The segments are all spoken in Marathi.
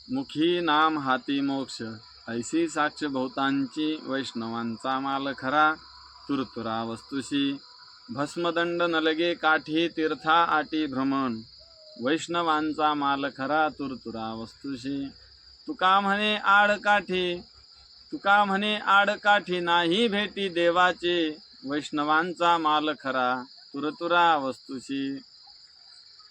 मुखी नाम हाती मोक्ष, ऐसी साक्ष बहुतांची, वैष्णवांचा माल खरा, तुरतुरा वस्तुशी. भस्मदंड नलगे काठी, तीर्था आटी भ्रमण, वैष्णवांचा माल खरा, तुरतुरा वस्तुशी. तुका म्हणे आडकाठी, तुका म्हणे आडकाठी, नाही भेटी देवाचे, वैष्णवांचा माल खरा, तुरतुरा वस्तुशी.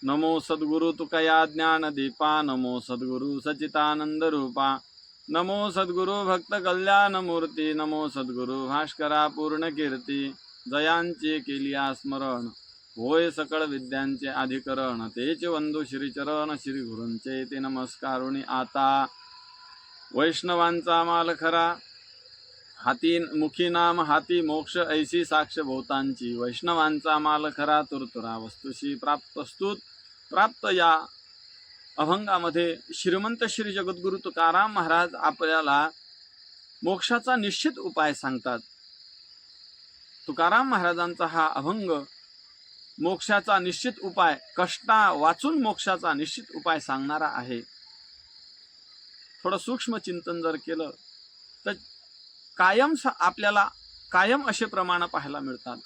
नमो सद्गुरु तुकया ज्ञान दीपा, नमो सद्गुरु सचितानंद रूपा, नमो सद्गुरु भक्त कल्याण मूर्ती, नमो सद्गुरु भास्करा पूर्ण कीर्ती. जयांचे केलिया स्मरण, होय सकळ विद्यांचे अधिकरण, तेच वंदू श्रीचरण, श्री गुरूंचे ते नमस्कारुणी आता. वैष्णवांचा माल खरा, हाती मुखी नाम हाती मोक्ष, ऐसी साक्ष बहुतांची, वैष्णवांचा माल खरा, तुरतुरा वस्तुशी. प्राप्त या अभंगामध्ये श्रीमंत श्री जगद्गुरु तुकाराम महाराज आपल्याला मोक्षाचा निश्चित उपाय सांगतात. तुकाराम महाराजांचा हा अभंग मोक्षाचा निश्चित उपाय, कष्टा वाचून मोक्षाचा निश्चित उपाय सांगणारा आहे. थोडं सूक्ष्म चिंतन जर केलं तर आपल्याला कायम असे प्रमाण पाहायला मिळतात.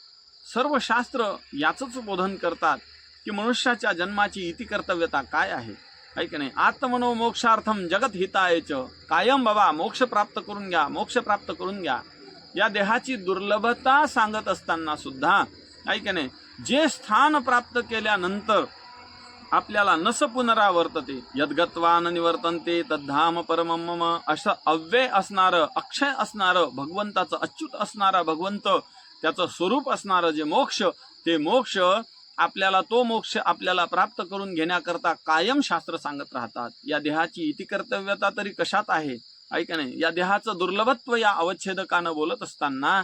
सर्व शास्त्र याचंच बोधन करतात की मनुष्याच्या जन्माची इति कर्तव्यता काय आहे, की नाही. आत्मनो मोक्षार्थम जगत हितायच, कायम बाबा मोक्ष प्राप्त करून घ्या, मोक्ष प्राप्त करून घ्या. या देहाची दुर्लभता सांगत असताना सुद्धा की नाही, जे स्थान प्राप्त केल्यानंतर आपल्याला नस पुनरावर्तते, यद्गत्वा न निवर्तन्ते तद्धाम परमं मम, असं अव्यय असणारं, अक्षय असणारं, भगवंताचं अच्युत असणारं भगवंत, त्याचं स्वरूप असणारं जे मोक्ष, ते मोक्ष आपल्याला, तो मोक्ष आपल्याला प्राप्त करून घेण्याकरता कायम शास्त्र सांगत राहतात. या देहाची इति कर्तव्यता तरी कशात आहे, का नाही. या देहाचं दुर्लभत्व या अवच्छेदकानं बोलत असताना,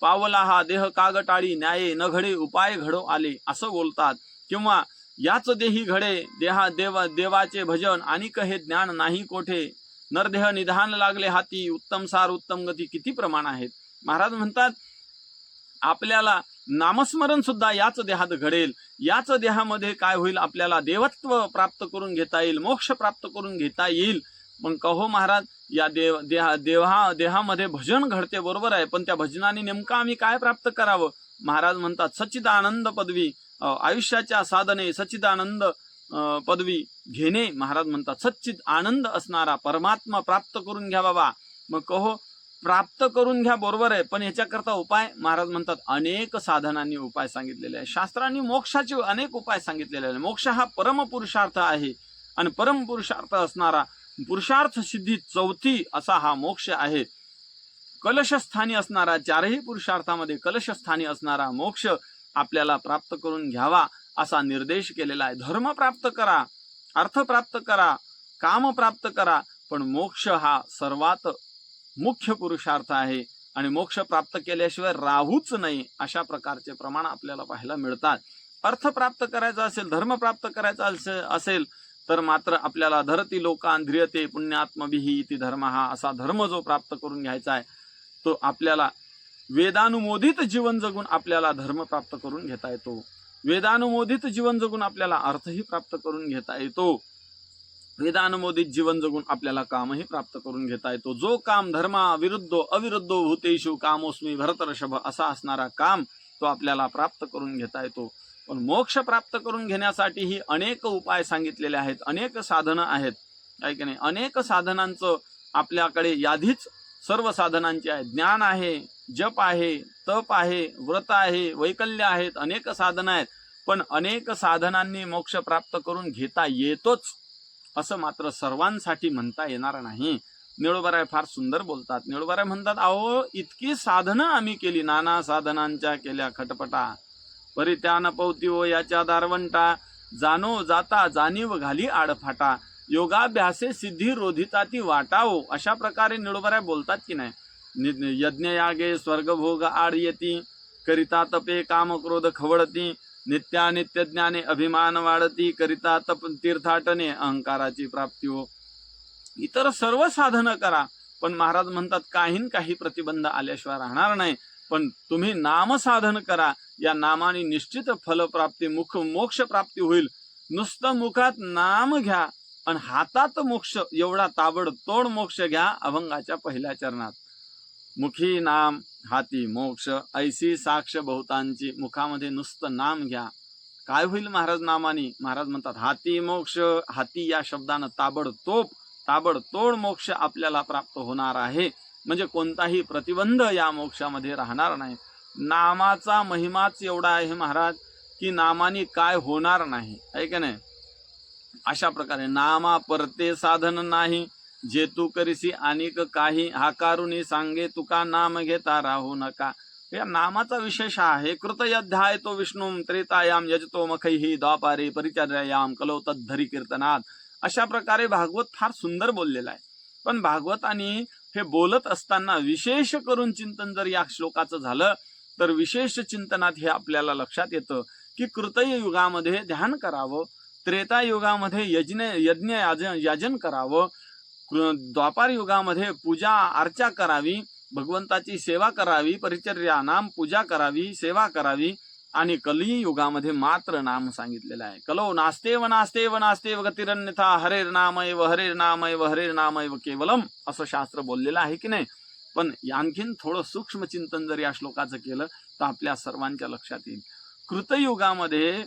पावला हा देह कागटाळी, न्याये न घडे उपाय घडो आले, असं बोलतात. किंवा याच देही घडे देवाचे भजन, आणि हे ज्ञान नाही कोठे, नरदेह निधान लागले हाती, उत्तम सार उत्तम गती. किती प्रमाण आहेत. महाराज म्हणतात आपल्याला नामस्मरण सुद्धा याच देहात घडेल, याच देहामध्ये काय होईल, आपल्याला देवत्व प्राप्त करून घेता येईल, मोक्ष प्राप्त करून घेता येईल. पण कहो महाराज, या देहामध्ये भजन घडते बरोबर आहे, पण त्या भजनाने नेमकं आम्ही काय प्राप्त करावं. महाराज म्हणतात सच्चिदानंद पदवी, आयुष्याच्या साधने सच्चिदानंद पदवी घेणे. महाराज म्हणतात सच्चिद आनंद असणारा परमात्मा प्राप्त करून घ्या बाबा. मग कहो प्राप्त करून घ्या बरोबर आहे, पण याच्याकरता उपाय, महाराज म्हणतात अनेक साधनांनी उपाय सांगितलेले आहे. शास्त्रांनी मोक्षाचे अनेक उपाय सांगितलेले आहे. मोक्ष हा परमपुरुषार्थ आहे, आणि परमपुरुषार्थ असणारा, पुरुषार्थ सिद्धी चौथी असा हा मोक्ष आहे. कलशस्थानी असणारा, चारही पुरुषार्थामध्ये कलशस्थानी असणारा मोक्ष आपल्याला प्राप्त करून घ्यावा असा निर्देश केलेला आहे. धर्म प्राप्त करा, अर्थ प्राप्त करा, काम प्राप्त करा, पण मोक्ष हा सर्वात मुख्य पुरुषार्थ आहे, आणि मोक्ष प्राप्त केल्याशिवाय राहूच नाही, अशा प्रकारचे प्रमाण आपल्याला पाहायला मिळतात. अर्थ प्राप्त करायचा असेल, धर्म प्राप्त करायचा असेल तर मात्र आपल्याला धरती लोकान ध्रियते पुण्यात्मभिः इति धर्म, हा असा धर्म जो प्राप्त करून घ्यायचा आहे, तो आपल्याला वेदानुमोदित जीवन जगून आपल्याला धर्म प्राप्त करून घेता येतो. वेदानुमोदित जीवन जगून आपल्याला अर्थही प्राप्त करून घेता येतो. वेदानुमोदित जीवन जगून आपल्याला कामही प्राप्त करून घेता येतो. जो काम धर्मा विरुद्धो अविरुद्धो भूतेषु कामोस्मी भरतर्षभ असा असणारा काम तो आपल्याला प्राप्त करून घेता येतो. पण मोक्ष प्राप्त करून घेण्यासाठीही अनेक उपाय सांगितलेले आहेत, अनेक साधनं आहेत, की नाही. अनेक साधनांचं आपल्याकडे याधीच सर्व साधनांचे आहे. ज्ञान आहे, जप आहे, तप आहे, व्रत आहे, वैकल्य आहेत, अनेक साधनं आहेत. पण अनेक साधनांनी मोक्ष प्राप्त करून घेता येतोच असं मात्र सर्वांसाठी म्हणता येणार नाही. निळोबाराय फार सुंदर बोलतात. निळोबाराय म्हणतात, अहो इतकी साधनं आम्ही केली, नाना साधनांच्या केल्या खटपटा, परित्यान पौती याच्या दारवंटा, जाणो जाता जाणीव घाली आडफाटा, योगाभ्यासे सिद्धी रोधिताती वाटावो. अशा प्रकारे निळोबाराय बोलतात की नाही. यज्ञ यागे स्वर्गभोग आड येती, करिता तपे काम क्रोध खवळती, नित्यानित्य ज्ञाने अभिमान वाढती, करिता तप तीर्थाटने अहंकाराची प्राप्ती हो. इतर सर्व साधनं करा, पण महाराज म्हणतात काही प्रतिबंध आल्याशिवाय राहणार नाही. पण तुम्ही नामसाधन करा, या नामाने निश्चित फलप्राप्ती मोक्ष प्राप्ती होईल. नुसतं मुखात नाम घ्या, आणि हातात मोक्ष एवढा ताबडतोड मोक्ष घ्या अभंगाच्या पहिल्या चरणात. मुखी नाम हाती मोक्ष ऐसी साक्ष बहुतांची. मुखामध्ये नुसतं नाम घ्या, काय होईल महाराज नामानी? महाराज म्हणतात हाती मोक्ष. हाती या शब्दानं ताबडतोड मोक्ष आपल्याला प्राप्त होणार आहे. म्हणजे कोणताही प्रतिबंध या मोक्षामध्ये राहणार नाही. नामाचा महिमाच एवढा आहे महाराज की नामानी काय होणार नाही, आहे का नाही? अशा प्रकारे नामा परते साधन नाही, जे तू करीसी अनेक काही. हाकारुनी सांगे तुका नाम घेता राहू नका. या नामाचा विशेष आहे. कृतयध्याय तो विष्णू त्रेतायाम यजतो मखैहि द्वापारे परिचर्यायाम कलो तद्धरी कीर्तनात. अशा प्रकारे भागवत फार सुंदर बोललेला आहे. पण भागवताने हे बोलत असताना विशेष करून चिंतन जर या श्लोकाचं झालं तर विशेष चिंतनात हे आपल्याला लक्षात येतं की कृतय युगामध्ये ध्यान करावं, त्रेता युगामध्ये यज्ञ याजन करावं, द्वापार युगामध्ये पूजा अर्चा करावी, भगवंताची सेवा करावी, परिचर्या नाम पूजा करावी, सेवा करावी. आणि कली युगामध्ये मात्र नाम सांगितलेलं आहे. कलो नास्ते व नास्ते व नास्ते व गतिरन्यथा हरेर नामैव हरेर नामैव हरेर नामैव केवलम असं शास्त्र बोललेलं आहे की नाही. पण आणखीन थोडं सूक्ष्म चिंतन जर या श्लोकाचं केलं तर आपल्या सर्वांच्या लक्षात येईल. कृतयुगामध्ये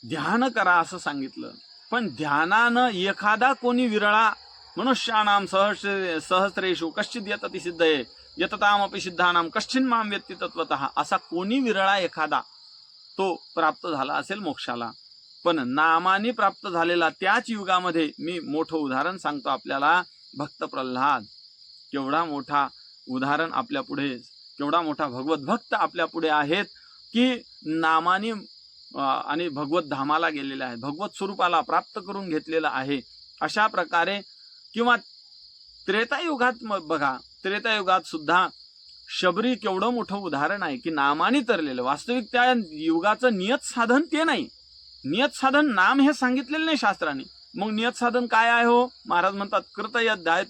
ध्यान करा असं सांगितलं, पण ध्यानानं एखादा कोणी विरळा मनुष्याणाम सहस्रेषु कश्चिद यतति सिद्धये यततामपि सिद्धानाम कश्चिन माम व्यक्ती तत्वतः. असा कोणी विरळा एखादा तो प्राप्त झाला असेल मोक्षाला. पण नामाने प्राप्त झालेला त्याच युगामध्ये मी मोठं उदाहरण सांगतो आपल्याला. भक्त प्रल्हाद, केवढा मोठा उदाहरण आपल्या पुढे, केवढा मोठा भगवत भक्त आपल्या पुढे आहेत की नामाने आणि भगवत धामाला गेलेला आहे, भगवत स्वरूपाला प्राप्त करून घेतलेला आहे. अशा प्रकारे किंवा त्रेतायुगात बघा, त्रेतायुगात सुद्धा शबरी केवढं मोठं उदाहरण आहे की नामाने तरलेलं. वास्तविक त्या युगाचं नियत साधन ते नाही. नियत साधन नाम हे सांगितलेलं नाही शास्त्राने. मग नियत साधन काय आहे हो? महाराज म्हणतात कृतयध्याय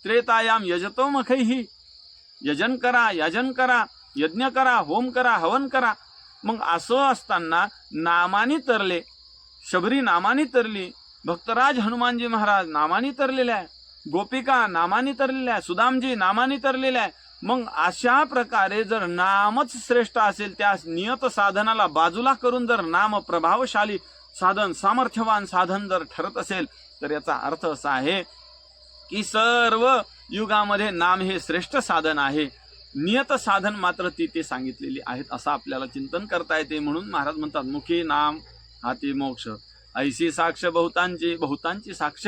त्रेतायाम यजतो मखैहि. यजन करा, याजन करा, यज्ञ करा, होम करा, हवन करा. मग असं असताना नामाने तरले, शबरी नामाने तरली, भक्तराज हनुमानजी महाराज नामाने तरलेले आहे, गोपिका नामाने तरलेल्या आहे, सुदामजी नामाने तरलेले आहे. मग अशा प्रकारे जर नामच श्रेष्ठ असेल, त्या नियत साधनाला बाजूला करून जर नाम प्रभावशाली साधन, सामर्थ्यवान साधन जर ठरत असेल तर याचा अर्थ असा आहे की सर्व युगामध्ये नाम हे श्रेष्ठ साधन आहे. नियत साधन मात्र ती सांगितलेली आहेत असं आपल्याला चिंतन करता येते. म्हणून महाराज म्हणतात मुखी नाम हाती मोक्ष ऐशी साक्ष बहुतांची साक्ष.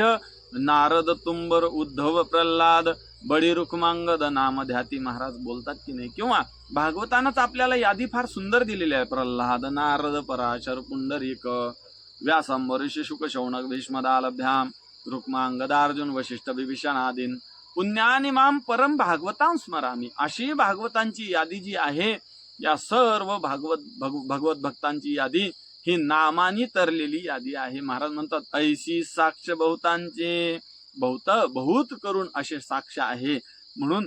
नारद तुंबर उद्धव प्रल्हाद बडी रुक्मांगद नाम ध्याती. महाराज बोलतात की नाही. किंवा भागवतानच आपल्याला यादी फार सुंदर दिलेली आहे. प्रल्हाद, नारद, पराशर, पुंडरीक, व्यासंबर, ऋषी शुक, शौनक, भीष्मदालभ्याम, रुक्मांगद, अर्जुन, वशिष्ठ, विभीषण आदीन पुण्यानि माम परम भागवतां स्मरामी. अशी भागवतांची यादी जी आहे, या सर्व भगवत भक्तांची यादी ही नामानी तरलेली यादी आहे. महाराज म्हणतात ऐशी साक्ष बहुतांचे, बहुत करून असे साक्ष आहे. म्हणून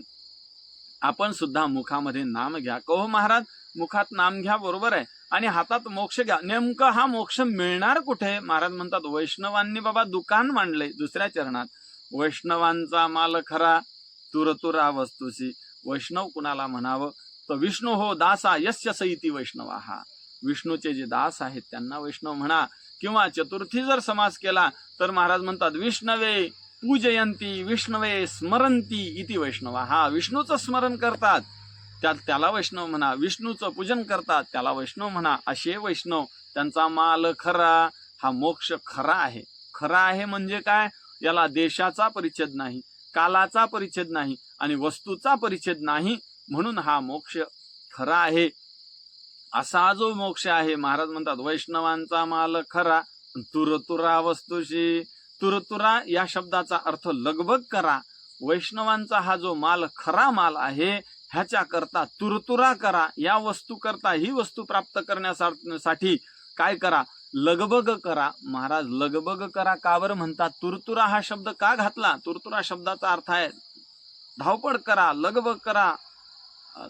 आपण सुद्धा मुखामध्ये नाम घ्या. कहो महाराज मुखात नाम घ्या, बरोबर आहे, आणि हातात मोक्ष घ्या. नेमकं हा मोक्ष मिळणार कुठे? महाराज म्हणतात वैष्णवांनी बाबा दुकान मांडले दुसऱ्या चरणात. वैष्णवांचा माल खरा तुरतुरा वस्तुसी. वैष्णव कुणाला म्हणावं तर विष्णू हो दासा यस्य सैती वैष्णवा. हा विष्णूचे जे दास आहेत त्यांना वैष्णव म्हणा. किंवा चतुर्थी जर समास केला तर महाराज म्हणतात विष्णवे पूजयंती विष्णवे स्मरंती इति वैष्णवा. हा विष्णूचं स्मरण करतात त्याला वैष्णव म्हणा, विष्णूचं पूजन करतात त्याला वैष्णव म्हणा. असे वैष्णव, त्यांचा माल खरा, हा मोक्ष खरा आहे. खरा आहे म्हणजे काय? याला देशाचा परिच्छेद नाही, कालाचा परिच्छेद नाही आणि वस्तूचा परिच्छेद नाही. म्हणून हा मोक्ष खरा आहे. असा जो मोक्ष आहे, महाराज म्हणतात वैष्णवांचा माल खरा तुरतुरा वस्तूशी. तुरतुरा या शब्दाचा अर्थ लगबग करा. वैष्णवांचा हा जो माल खरा माल आहे, ह्याच्या करता तुरतुरा करा. या वस्तू करता, ही वस्तू प्राप्त करण्यासाठी काय करा? लगबग करा. महाराज लगबग करा का बरं म्हणतात? तुरतुरा हा शब्द का घातला? तुरतुरा शब्दाचा अर्थ आहे धावपळ करा, लगबग करा,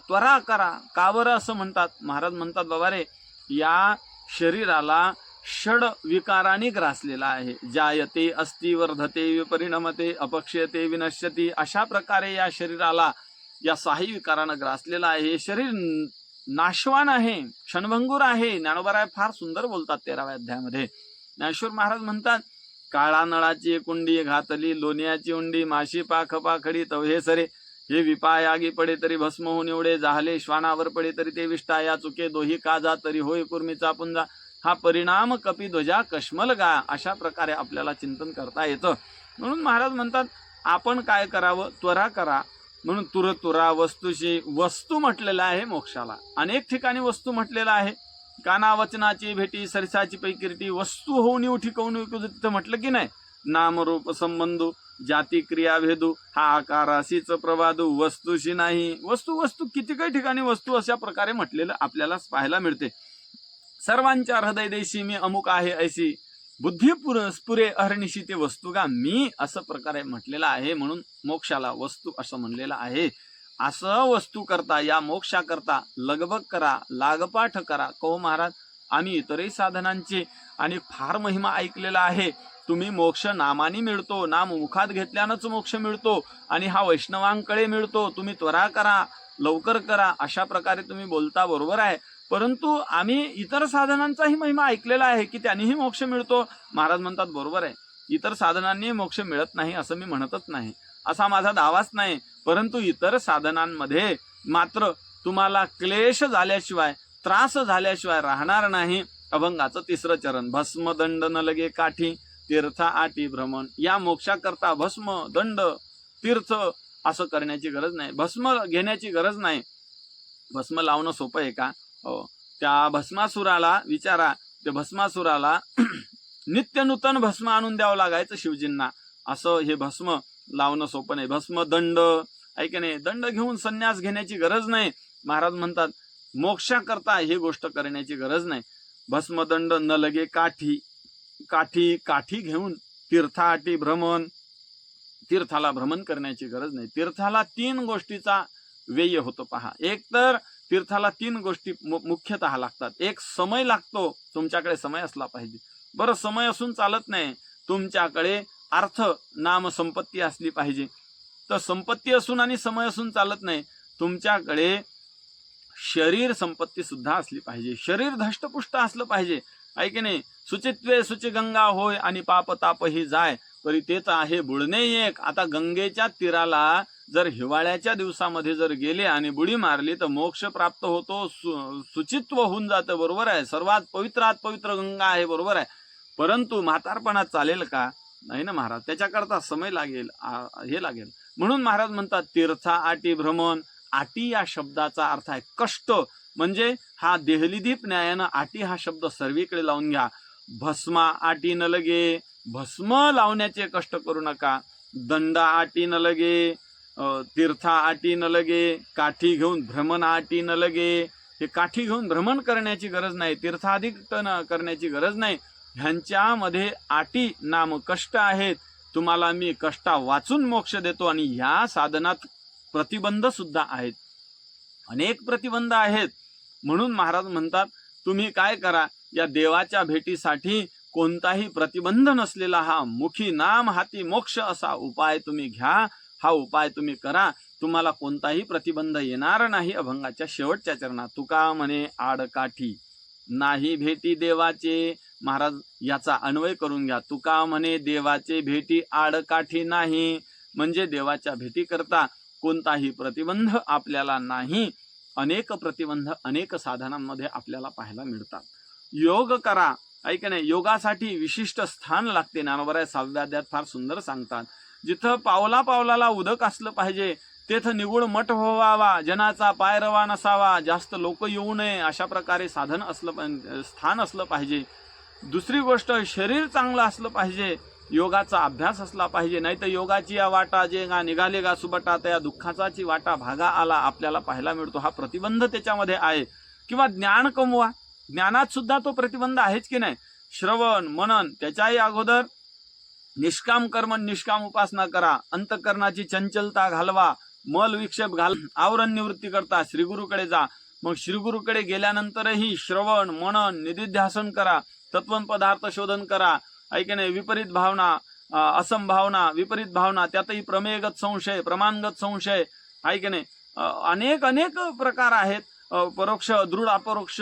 त्वरा करा. का बरं असं म्हणतात? महाराज म्हणतात बाबा रे, या शरीराला षड विकाराने ग्रासलेला आहे. जायते, अस्ति, वर्धते, विपरिणमते, अपक्षयते, विनश्यती, अशा प्रकारे या शरीराला या 6 विकारानं ग्रासलेलं आहे. हे शरीर नाशवान आहे, क्षणभंगूर आहे. ज्ञानोबा फार सुंदर बोलतात 13व्या अध्यायामध्ये. ज्ञानेश्वर महाराज म्हणतात, काळा नळाची कुंडी घातली लोण्याची उंडी, माशी पाख पाखडी तवहे सरे, हे विपायागी पडे तरी भस्म होऊन एवढे, जाहले श्वानावर पडे तरी ते विष्टा, या चुके दोही काजा तरी होय कुर्मीचा पुंजा, हा परिणाम कपी ध्वजा कश्मल गा. अशा प्रकारे आपल्याला चिंतन करता येतं. म्हणून महाराज म्हणतात आपण काय करावं, त्वरा करा. म्हणून तुर तुरा वस्तूशी, वस्तू म्हटलेला आहे मोक्षाला. अनेक ठिकाणी वस्तू म्हटलेला आहे. काना वचनाची भेटी, सरसाची पैकिरटी, वस्तू होऊन येऊ ठिकवून तिथं म्हटलं की नाही. नामरूप संबंधू, जाती क्रिया भेदू, हा आकाराशीच प्रवादू, वस्तूशी नाही. वस्तू वस्तू किती काही ठिकाणी वस्तू अशा प्रकारे म्हटलेलं आपल्याला पाहायला मिळते. सर्वांच्या हृदय देशी मी अमुक आहे ऐशी, बुद्धी पुरे अहर्निशी ते वस्तू गा मी, असं प्रकारे म्हटलेलं आहे. म्हणून मोक्षाला वस्तू असं म्हणलेलं आहे. असं वस्तू करता, या मोक्षा करता लगबग करा, लागपाठ करा. कहो महाराज आम्ही इतरही साधनांचे आणि फार महिमा ऐकलेला आहे. तुम्ही मोक्ष नामाने मिळतो, नाम मुखात घेतल्यानंच मोक्ष मिळतो आणि हा वैष्णवांकडे मिळतो. तुम्ही त्वरा करा, लवकर करा, अशा प्रकारे तुम्ही बोलता, बरोबर आहे. परंतु आम्ही इतर साधनांचाही महिमा ऐकलेला आहे की त्यांनीही मोक्ष मिळतो. महाराज म्हणतात बरोबर आहे, इतर साधनांनी मोक्ष मिळत नाही असं मी म्हणतच नाही, असा माझा दावाच नाही. परंतु इतर साधनांमध्ये मात्र तुम्हाला क्लेश झाल्याशिवाय, त्रास झाल्याशिवाय राहणार नाही. अभंगाचं 3रं चरण, भस्म दंड न लगे काठी, तीर्थ आटी भ्रमण. या मोक्षाकरता भस्म दंड तीर्थ असं करण्याची गरज नाही, भस्म घेण्याची गरज नाही. भस्म लावणं सोपं आहे का? हो. त्या भस्मासुराला विचारा, त्या भस्मासुराला नित्य नूतन भस्म आणून द्यावं लागायचं शिवजींना. असं हे भस्म लावणं सोपं नाही. भस्म दंड ऐक नाही, दंड घेऊन संन्यास घेण्याची गरज नाही. महाराज म्हणतात मोक्षाकरता हे गोष्ट करण्याची गरज नाही. भस्मदंड न लगे काठी, काठी काठी घेऊन तीर्थाटी भ्रमण, तीर्थाला भ्रमण करण्याची गरज नाही. तीर्थाला 3 गोष्टीचा व्यय होतो पहा. एक तर तीर्थाला 3 गोष्टी मुख्यतः लागतात. एक समय लागतो, तुमच्याकडे समय असला पाहिजे. बरं समय असून चालत नाही, तुमच्याकडे अर्थ नाम संपत्ती असली पाहिजे. तर संपत्ती असून आणि समय असून चालत नाही, तुमच्याकडे शरीर संपत्ती सुद्धा असली पाहिजे. शरीर धष्टपुष्ट असलं पाहिजे, आहे की नाही. सुचित्वे सुची गंगा होय आणि पाप तापही जाय, परी तेच आहे बुडणे एक. आता गंगेच्या तीराला जर हिवाळ्याच्या दिवसामध्ये जर गेले आणि बुडी मारली तर मोक्ष प्राप्त होतो, सुचित्व होऊन जातं, बरोबर आहे. सर्वात पवित्रात पवित्र गंगा आहे, बरोबर आहे. परंतु म्हातारपणात चालेल का? नाही ना महाराज, त्याच्याकरता समय लागेल, हे लागेल. म्हणून महाराज म्हणतात तीर्था आटी भ्रमण. आटी या शब्दाचा अर्थ आहे कष्ट, म्हणजे हा देहलीदीप न्यायानं आटी हा शब्द सर्वीकडे लावून घ्या. भस्मा आटी न लगे, भस्म लावण्याचे कष्ट करू नका. दंड आटी न लगे, तीर्था आटी न लगे, काठी घेऊन भ्रमण आटी न लगे. हे काठी घेऊन भ्रमण करण्याची गरज नाही, तीर्थाधिक करण्याची गरज नाही. ह्यांच्यामध्ये आटी नाम कष्ट आहेत. तुम्हाला मी कष्टा वाचून मोक्ष देतो. आणि ह्या साधनात प्रतिबंध सुद्धा आहेत, अनेक प्रतिबंध आहेत. म्हणून महाराज म्हणतात तुम्ही काय करा, या देवाच्या भेटीसाठी कोणताही प्रतिबंध नसलेला हा मुखी नाम हाती मोक्ष असा उपाय तुम्ही घ्या. हा उपाय तुम्ही करा, तुम्हाला कोणताही प्रतिबंध येणार नाही. अभंगाच्या शेवटच्या चरणात तुका म्हणे आडकाठी नाही भेटी देवाचे. महाराज याचा अन्वय करून घ्या. तुका म्हणे देवाचे भेटी आडकाठी नाही, म्हणजे देवाच्या भेटी करता कोणताही प्रतिबंध आपल्याला नाही. अनेक प्रतिबंध अनेक साधनांमध्ये आपल्याला पाहायला मिळतात. योग करा, ऐक नाही, योगासाठी विशिष्ट स्थान लागते. ज्ञानोबा 6व्या अध्यायात फार सुंदर सांगतात. जिथं पावला पावलाला उदक असलं पाहिजे, तेथं निगुण मठ व्हावा, जनाचा पायरवा नसावा, जास्त लोक येऊ नये, अशा प्रकारे साधन असलं, स्थान असलं पाहिजे. दुसरी गोष्ट, शरीर चांगलं असलं पाहिजे, योगाचा अभ्यास असला पाहिजे. नाही तर योगाची या वाटा जे निघाले गा सुबटा, त्या दुःखाचाची वाटा भागा आला आपल्याला पाहायला मिळतो. हा प्रतिबंध त्याच्यामध्ये आहे. किंवा ज्ञान कमवा, ज्ञानात सुद्धा तो प्रतिबंध आहेच की नाही. श्रवण मनन, त्याच्याही अगोदर निष्काम कर्म निष्काम उपासना करा. अंतःकरणाची चंचलता घालवा, मल विक्षेप घाल, आवरण निवृत्ती करता श्रीगुरूकडे जा. मग श्रीगुरूकडे गेल्यानंतरही श्रवण मनन निधिध्यासन करा. तत्वन पदार्थ शोधन करा. ऐकणे विपरीत भावना, असंभावना, विपरीत भावना, त्यातही प्रमेयगत संशय, प्रमाणगत संशय, ऐकणे अनेक अनेक प्रकार आहेत. परोक्ष, दृढ अपरोक्ष,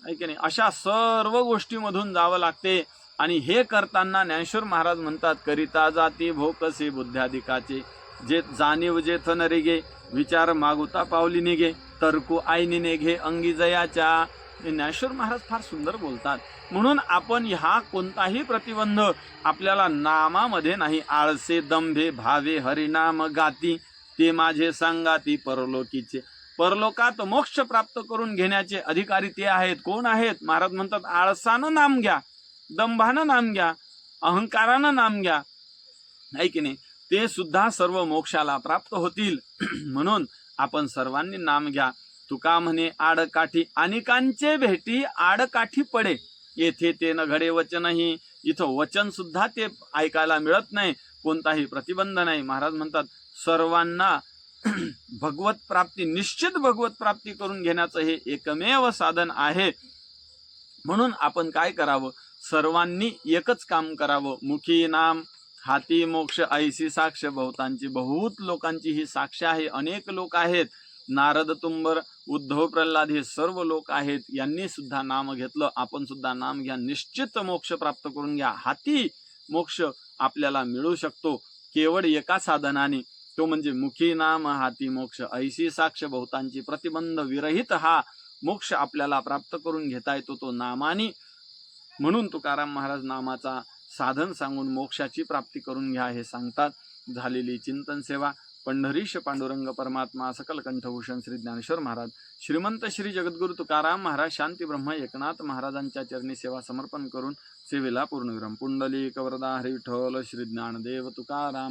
ऐकणे अशा सर्व गोष्टीमधून जावं लागते. आणि हे करताना ज्ञानेश्वर महाराज म्हणतात, करिता जाती भोकसे बुद्ध्याधिकाचे, जे जाणीव जेथ नरिगे, विचार मागुता पावली निघे, तर्कू आईनी नेघे अंगी जयाच्या. हे ज्ञानेश्वर महाराज फार सुंदर बोलतात. म्हणून आपण ह्या कोणताही प्रतिबंध आपल्याला नामामध्ये नाही. आळसे दंभे भावे हरिनाम गाती, ते माझे सांगाती परलोकीचे. परलोकात मोक्ष प्राप्त करून घेण्याचे अधिकारी ते आहेत. कोण आहेत? महाराज म्हणतात, आळसानं नाम घ्या, दंभानं नाम घ्या, अहंकारानं नाम घ्या, आहे की नाही, ते सुद्धा सर्व मोक्षाला प्राप्त होतील. म्हणून आपण सर्वांनी नाम घ्या. तुका म्हणे आडकाठी अनेकांचे भेटी आडकाठी पडे, येथे ते न घडे वचनही. इथं वचन सुद्धा ते ऐकायला मिळत नाही, कोणताही प्रतिबंध नाही. महाराज म्हणतात सर्वांना भगवत प्राप्ती, निश्चित भगवत प्राप्ती करून घेण्याचं हे एकमेव साधन आहे. म्हणून आपण काय करावं? सर्वांनी एकच काम करावं. मुखी नाम हाती मोक्ष ऐसी साक्ष बहुतांची. बहुत लोकांची ही साक्ष आहे. अनेक लोक आहेत. नारद, तुंबर, उद्धव, प्रल्हाद हे सर्व लोक आहेत. यांनी सुद्धा नाम घेतलं. आपण सुद्धा नाम घ्या. निश्चित मोक्ष प्राप्त करून घ्या. हाती मोक्ष आपल्याला मिळू शकतो केवळ एका साधनाने, तो म्हणजे मुखी नाम हाती मोक्ष ऐशी साक्ष बहुतांची. प्रतिबंध विरहित हा मोक्ष आपल्याला प्राप्त करून घेता येतो तो नामानी. म्हणून तुकाराम महाराज नामाचा साधन सांगून मोक्षाची प्राप्ती करून घ्या हे सांगतात. झालेली चिंतन सेवा पंढरीश पांडुरंग परमात्मा सकल कंठभूषण श्री ज्ञानेश्वर महाराज, श्रीमंत श्री जगद्गुरु तुकाराम महाराज, शांती ब्रह्म एकनाथ महाराजांच्या चरणी सेवा समर्पण करून सेवेला पूर्णविराम. पुंडलिक वरदा हरी विठ्ठल श्री ज्ञानदेव तुकाराम.